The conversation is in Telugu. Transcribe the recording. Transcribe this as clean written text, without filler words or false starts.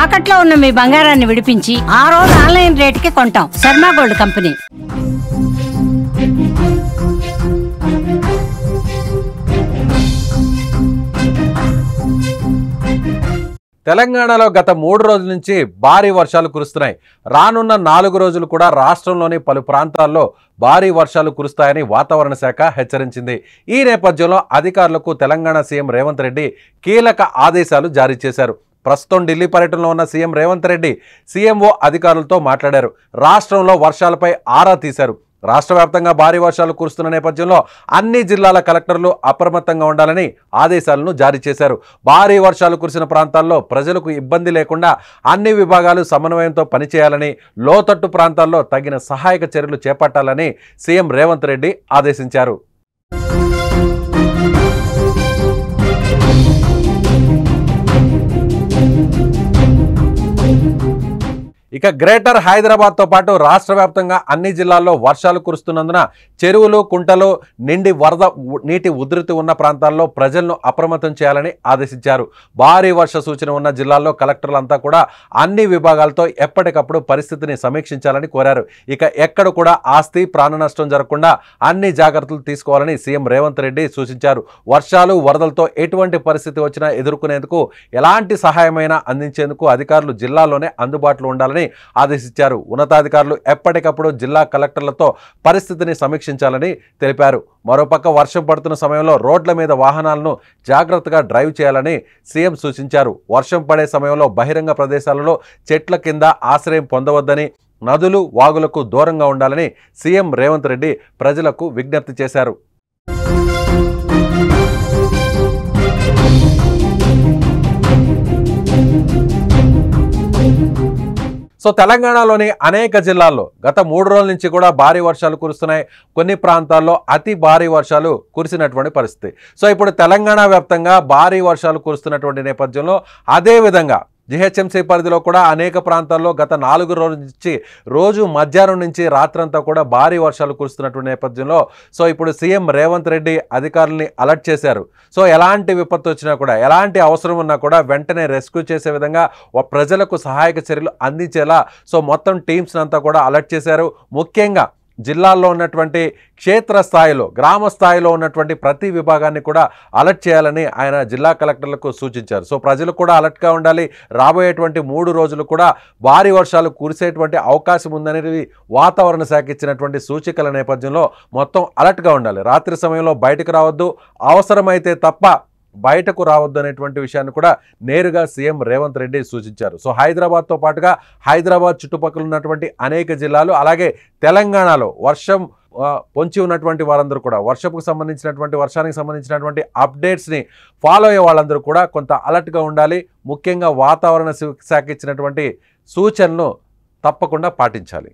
తాకట్లో ఉన్న మీ బంగారాన్ని విడిపించి ఆ రోజు ఆన్లైన్ రేటుకి కొంటాం. Sharma gold company. తెలంగాణలో గత 3 రోజుల నుంచి భారీ వర్షాలు కురుస్తున్నాయి. రానున్న 4 రోజులు కూడా రాష్ట్రంలోని పలు ప్రాంతాల్లో భారీ వర్షాలు కురుస్తాయని వాతావరణ శాఖ హెచ్చరించింది. ఈ నేపథ్యంలో అధికారులకు తెలంగాణ సీఎం రేవంత్ రెడ్డి కీలక ఆదేశాలు జారీ చేశారు. ప్రస్తుతం ఢిల్లీ పర్యటనలో ఉన్న సీఎం రేవంత్ రెడ్డి సీఎంఓ అధికారులతో మాట్లాడారు. రాష్ట్రంలో వర్షాలపై ఆరా తీశారు. రాష్ట్ర వ్యాప్తంగా భారీ వర్షాలు కురుస్తున్న నేపథ్యంలో అన్ని జిల్లాల కలెక్టర్లు అప్రమత్తంగా ఉండాలని ఆదేశాలను జారీ చేశారు. భారీ వర్షాలు కురిసిన ప్రాంతాల్లో ప్రజలకు ఇబ్బంది లేకుండా అన్ని విభాగాలు సమన్వయంతో పనిచేయాలని, లోతట్టు ప్రాంతాల్లో తగిన సహాయక చర్యలు చేపట్టాలని సీఎం రేవంత్ రెడ్డి ఆదేశించారు. ఇక గ్రేటర్ హైదరాబాద్తో పాటు రాష్ట్ర వ్యాప్తంగా అన్ని జిల్లాల్లో వర్షాలు కురుస్తున్నందున చెరువులు, కుంటలు నిండి వరద నీటి ఉధృతి ఉన్న ప్రాంతాల్లో ప్రజలను అప్రమత్తం చేయాలని ఆదేశించారు. భారీ వర్ష సూచన ఉన్న జిల్లాల్లో కలెక్టర్లంతా కూడా అన్ని విభాగాలతో ఎప్పటికప్పుడు పరిస్థితిని సమీక్షించాలని కోరారు. ఇక ఎక్కడ కూడా ఆస్తి, ప్రాణ నష్టం జరగకుండా అన్ని జాగ్రత్తలు తీసుకోవాలని సీఎం రేవంత్ రెడ్డి సూచించారు. వర్షాలు, వరదలతో ఎటువంటి పరిస్థితి వచ్చినా ఎదుర్కొనేందుకు ఎలాంటి సహాయమైనా అందించేందుకు అధికారులు జిల్లాలోనే అందుబాటులో ఉండాలని ఆదేశించారు. ఉన్నతాధికారులు ఎప్పటికప్పుడు జిల్లా కలెక్టర్లతో పరిస్థితిని సమీక్షించాలని తెలిపారు. మరోపక్క వర్షం పడుతున్న సమయంలో రోడ్ల మీద వాహనాలను జాగ్రత్తగా డ్రైవ్ చేయాలని సీఎం సూచించారు. వర్షం పడే సమయంలో బహిరంగ ప్రదేశాలలో చెట్ల కింద ఆశ్రయం పొందవద్దని, నదులు, వాగులకు దూరంగా ఉండాలని సీఎం రేవంత్ రెడ్డి ప్రజలకు విజ్ఞప్తి చేశారు. సో తెలంగాణలోని అనేక జిల్లాల్లో గత 3 రోజుల నుంచి కూడా భారీ వర్షాలు కురుస్తున్నాయి. కొన్ని ప్రాంతాల్లో అతి భారీ వర్షాలు కురిసినటువంటి పరిస్థితి. సో ఇప్పుడు తెలంగాణ వ్యాప్తంగా భారీ వర్షాలు కురుస్తున్నటువంటి నేపథ్యంలో అదేవిధంగా జీహెచ్ఎంసీ పరిధిలో కూడా అనేక ప్రాంతాల్లో గత 4 రోజుల నుంచి రోజు మధ్యాహ్నం నుంచి రాత్రంతా కూడా భారీ వర్షాలు కురుస్తున్నటువంటి నేపథ్యంలో సో ఇప్పుడు సీఎం రేవంత్ రెడ్డి అధికారుల్ని అలర్ట్ చేశారు. సో ఎలాంటి విపత్తు వచ్చినా కూడా, ఎలాంటి అవసరం ఉన్నా కూడా వెంటనే రెస్క్యూ చేసే విధంగా ప్రజలకు సహాయక చర్యలు అందించేలా సో మొత్తం టీమ్స్ అంతా కూడా అలర్ట్ చేశారు. ముఖ్యంగా జిల్లాల్లో ఉన్నటువంటి క్షేత్రస్థాయిలో, గ్రామ స్థాయిలో ఉన్నటువంటి ప్రతి విభాగాన్ని కూడా అలర్ట్ చేయాలని ఆయన జిల్లా కలెక్టర్లకు సూచించారు. సో ప్రజలు కూడా అలర్ట్గా ఉండాలి. రాబోయేటువంటి 3 రోజులు కూడా భారీ వర్షాలు కురిసేటువంటి అవకాశం ఉందనేది వాతావరణ శాఖ ఇచ్చినటువంటి సూచికల నేపథ్యంలో మొత్తం అలర్ట్గా ఉండాలి. రాత్రి సమయంలో బయటకు రావద్దు, అవసరమైతే తప్ప బయటకు రావద్దు అనేటువంటి విషయాన్ని కూడా నేరుగా సీఎం రేవంత్ రెడ్డి సూచించారు. సో హైదరాబాద్తో పాటుగా హైదరాబాద్ చుట్టుపక్కల ఉన్నటువంటి అనేక జిల్లాలు, అలాగే తెలంగాణలో వర్షం పొంచి ఉన్నటువంటి వారందరూ కూడా వర్షానికి సంబంధించినటువంటి అప్డేట్స్ని ఫాలో అయ్యే వాళ్ళందరూ కూడా కొంత అలర్ట్గా ఉండాలి. ముఖ్యంగా వాతావరణ శాఖ ఇచ్చినటువంటి సూచనలు తప్పకుండా పాటించాలి.